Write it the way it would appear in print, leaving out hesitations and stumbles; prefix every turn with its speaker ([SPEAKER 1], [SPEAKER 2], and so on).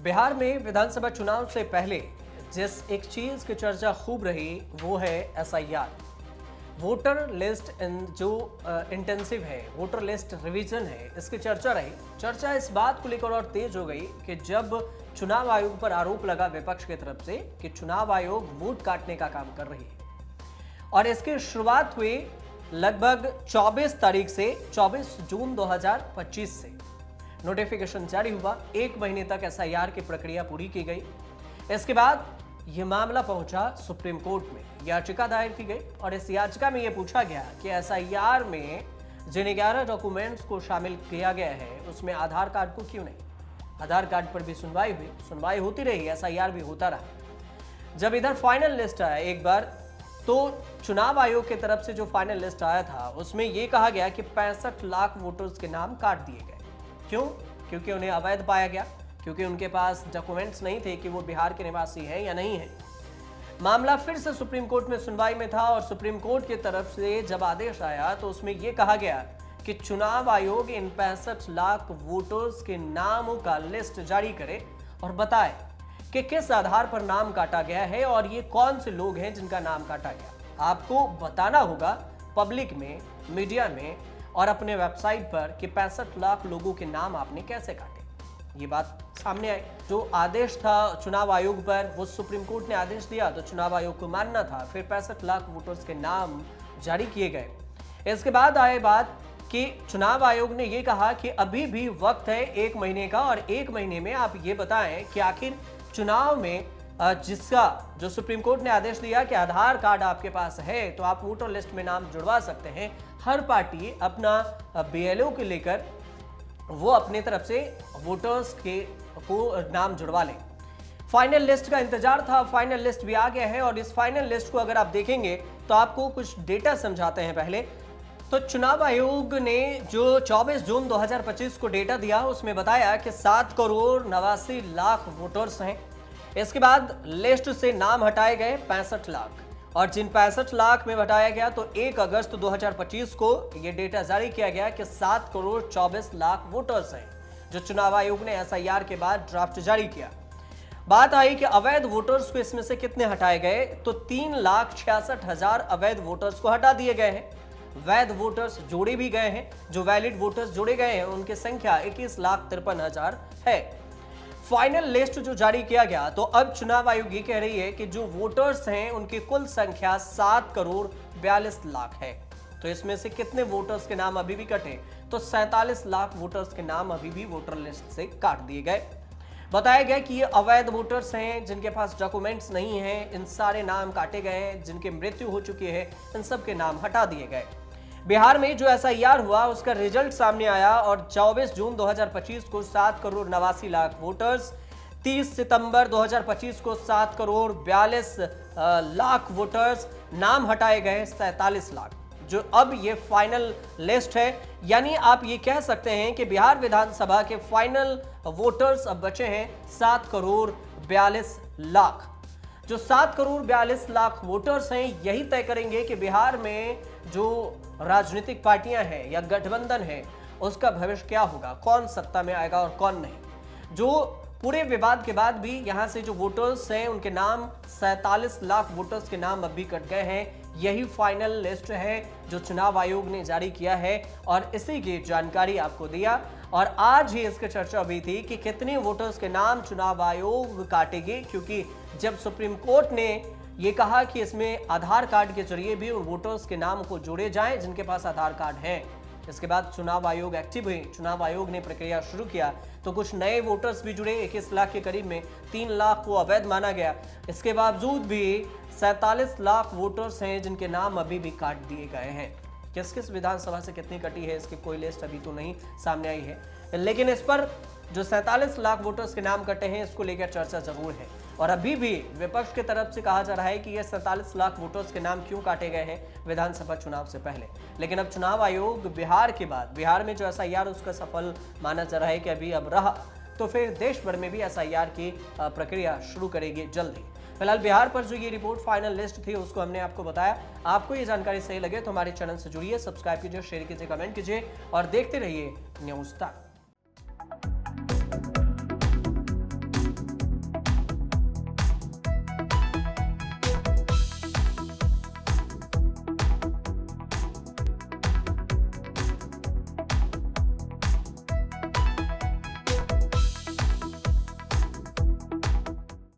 [SPEAKER 1] बिहार में विधानसभा चुनाव से पहले जिस एक चीज की चर्चा खूब रही वो है एसआईआर, वोटर लिस्ट जो इंटेंसिव है, वोटर लिस्ट रिवीजन है, इसकी चर्चा रही। चर्चा इस बात को लेकर और तेज हो गई कि जब चुनाव आयोग पर आरोप लगा विपक्ष की तरफ से कि चुनाव आयोग वोट काटने का काम कर रही है और इसकी शुरुआत हुई लगभग 24 तारीख से 24 जून 2025 से नोटिफिकेशन जारी हुआ। 1 महीने तक एसआईआर की प्रक्रिया पूरी की गई। इसके बाद यह मामला पहुंचा सुप्रीम कोर्ट में, याचिका दायर की गई और इस याचिका में यह पूछा गया कि एसआईआर में जिन 11 डॉक्यूमेंट्स को शामिल किया गया है उसमें आधार कार्ड को क्यों नहीं। आधार कार्ड पर भी सुनवाई हुई, सुनवाई होती रही, एसआईआर भी होता रहा। जब इधर फाइनल लिस्ट आया एक बार, तो चुनाव आयोग की तरफ से जो फाइनल लिस्ट आया था उसमें यह कहा गया कि 65 लाख वोटर्स के नाम काट दिए गए। क्यों? क्योंकि उन्हें अवैध पाया गया, क्योंकि उनके पास डॉक्यूमेंट्स नहीं थे कि वो बिहार के निवासी हैं या नहीं है। मामला फिर से सुप्रीम कोर्ट में सुनवाई में था और सुप्रीम कोर्ट की तरफ से जब आदेश आया तो उसमें यह कहा गया कि चुनाव आयोग इन 65 लाख वोटर्स के नामों का लिस्ट जारी करे और बताए कि किस आधार पर नाम काटा गया है और ये कौन से लोग हैं जिनका नाम काटा गया। आपको बताना होगा पब्लिक में, मीडिया में और अपने वेबसाइट पर कि 65 लाख लोगों के नाम आपने कैसे काटे। ये बात सामने आई। जो आदेश था चुनाव आयोग पर, वो सुप्रीम कोर्ट ने आदेश दिया तो चुनाव आयोग को मानना था। फिर 65 लाख वोटर्स के नाम जारी किए गए। इसके बाद आए बात कि चुनाव आयोग ने यह कहा कि अभी भी वक्त है 1 महीने का और 1 महीने में आप ये बताएं कि आखिर चुनाव में जिसका जो सुप्रीम कोर्ट ने आदेश दिया कि आधार कार्ड आपके पास है तो आप वोटर लिस्ट में नाम जुड़वा सकते हैं। हर पार्टी अपना बीएलओ को लेकर वो अपने तरफ से वोटर्स को नाम जुड़वा लें। फाइनल लिस्ट का इंतजार था, फाइनल लिस्ट भी आ गया है और इस फाइनल लिस्ट को अगर आप देखेंगे तो आपको कुछ डेटा समझाते हैं। पहले तो चुनाव आयोग ने जो 24 जून 2025 को डेटा दिया उसमें बताया कि 7 करोड़ 89 लाख वोटर्स हैं। इसके बाद लिस्ट से नाम हटाए गए 65 लाख और जिन 65 लाख में हटाया गया तो 1 अगस्त 2025 को यह डेटा जारी किया गया कि 7 करोड़ 24 लाख वोटर्स हैं जो चुनाव आयोग ने एसआईआर के बाद ड्राफ्ट जारी किया। बात आई कि अवैध वोटर्स को इसमें से कितने हटाए गए तो 3,66,000 अवैध वोटर्स को हटा दिए गए हैं। वैध वोटर्स जोड़े भी गए हैं, जो वैलिड वोटर्स जोड़े गए हैं उनकी संख्या 21,53,000 है। फाइनल लिस्ट जो जारी किया गया तो अब चुनाव आयोग ये कह रही है कि जो वोटर्स हैं उनकी कुल संख्या 7 करोड़ 42 लाख है। तो इसमें से कितने वोटर्स के नाम अभी भी कटे तो 47 लाख वोटर्स के नाम अभी भी वोटर लिस्ट से काट दिए गए। बताया गया कि ये अवैध वोटर्स हैं जिनके पास डॉक्यूमेंट्स नहीं हैं, इन सारे नाम काटे गए हैं। जिनकी मृत्यु हो चुकी है इन सब के नाम हटा दिए गए। बिहार में जो एसआईआर हुआ उसका रिजल्ट सामने आया और 24 जून 2025 को 7 करोड़ 89 लाख वोटर्स, 30 सितंबर 2025 को 7 करोड़ 42 लाख वोटर्स, नाम हटाए गए 47 लाख। जो अब ये फाइनल लिस्ट है, यानी आप ये कह सकते हैं कि बिहार विधानसभा के फाइनल वोटर्स अब बचे हैं 7 करोड़ 42 लाख। जो 7 करोड़ 42 लाख वोटर्स हैं यही तय करेंगे कि बिहार में जो राजनीतिक पार्टियां हैं या गठबंधन है उसका भविष्य क्या होगा, कौन सत्ता में आएगा और कौन नहीं। जो पूरे विवाद के बाद भी यहां से जो वोटर्स हैं उनके नाम 47 लाख वोटर्स के नाम अभी कट गए हैं। यही फाइनल लिस्ट है जो चुनाव आयोग ने जारी किया है और इसी की जानकारी आपको दिया। और आज ही इसकी चर्चा हुई थी कि कितने वोटर्स के नाम चुनाव आयोग काटेगी, क्योंकि जब सुप्रीम कोर्ट ने ये कहा कि इसमें आधार कार्ड के जरिए भी उन वोटर्स के नाम को जोड़े जाएं जिनके पास आधार कार्ड है। इसके बाद चुनाव आयोग एक्टिव हुई, चुनाव आयोग ने प्रक्रिया शुरू किया तो कुछ नए वोटर्स भी जुड़े। 21 लाख के करीब में 3 लाख को अवैध माना गया। इसके बावजूद भी 47 लाख वोटर्स हैं जिनके नाम अभी भी काट दिए गए हैं। किस किस विधानसभा से कितनी कटी है इसकी कोई लिस्ट अभी तो नहीं सामने आई है, लेकिन इस पर जो 47 लाख वोटर्स के नाम कटे हैं इसको लेकर चर्चा जरूर है। और अभी भी विपक्ष की तरफ से कहा जा रहा है कि ये 47 लाख वोटर्स के नाम क्यों काटे गए हैं विधानसभा चुनाव से पहले। लेकिन अब चुनाव आयोग बिहार के बाद, बिहार में जो एसआईआर उसका सफल माना जा रहा है कि अभी अब रहा, तो फिर देश भर में भी एसआईआर की प्रक्रिया शुरू करेगी जल्द ही। फिलहाल बिहार पर जो ये रिपोर्ट फाइनल लिस्ट थी उसको हमने आपको बताया। आपको ये जानकारी सही लगे तो हमारे चैनल से जुड़िए, सब्सक्राइब कीजिए, शेयर कीजिए, कमेंट कीजिए और देखते रहिए न्यूज़ तक।